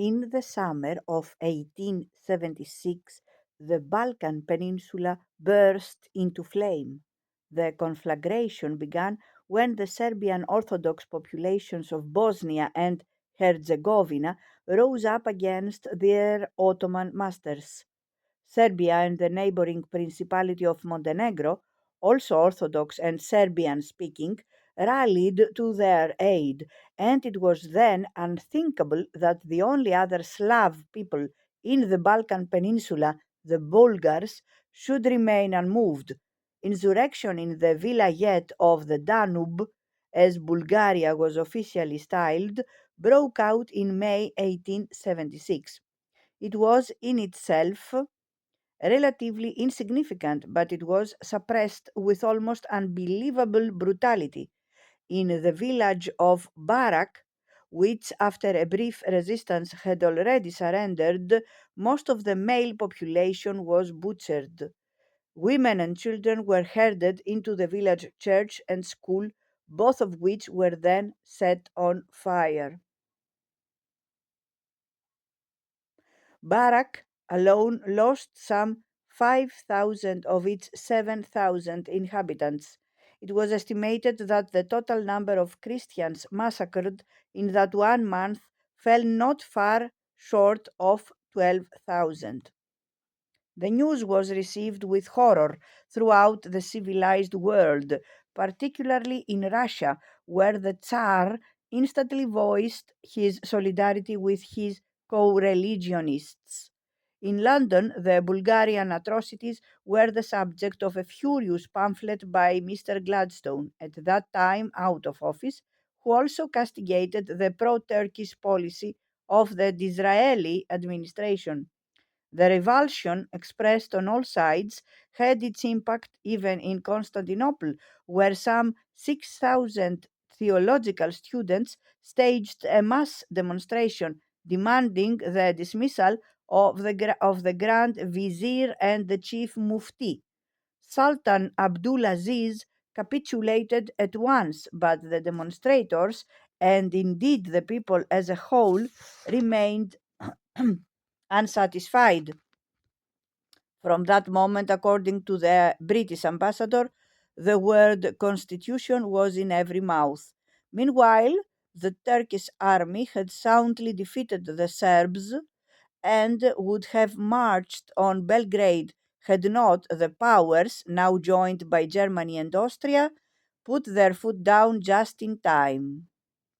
In the summer of 1876, the Balkan Peninsula burst into flame. The conflagration began when the Serbian Orthodox populations of Bosnia and Herzegovina rose up against their Ottoman masters. Serbia and the neighboring Principality of Montenegro, also Orthodox and Serbian speaking, rallied to their aid, and it was then unthinkable that the only other Slav people in the Balkan Peninsula, the Bulgars, should remain unmoved. Insurrection in the vilayet of the Danube, as Bulgaria was officially styled, broke out in May 1876. It was in itself relatively insignificant, but it was suppressed with almost unbelievable brutality. In the village of Barak, which after a brief resistance had already surrendered, most of the male population was butchered. Women and children were herded into the village church and school, both of which were then set on fire. Barak alone lost some 5,000 of its 7,000 inhabitants. It was estimated that the total number of Christians massacred in that 1 month fell not far short of 12,000. The news was received with horror throughout the civilized world, particularly in Russia, where the Tsar instantly voiced his solidarity with his co religionists. In London, the Bulgarian atrocities were the subject of a furious pamphlet by Mr. Gladstone, at that time out of office, who also castigated the pro Turkish policy of the Disraeli administration. The revulsion, expressed on all sides, had its impact even in Constantinople, where some 6,000 theological students staged a mass demonstration demanding the dismissal of the Grand Vizier and the Chief Mufti. Sultan Abdulaziz capitulated at once, but the demonstrators, and indeed the people as a whole, remained unsatisfied. From that moment, according to the British ambassador, the word constitution was in every mouth. Meanwhile, the Turkish army had soundly defeated the Serbs and would have marched on Belgrade had not the powers, now joined by Germany and Austria, put their foot down just in time.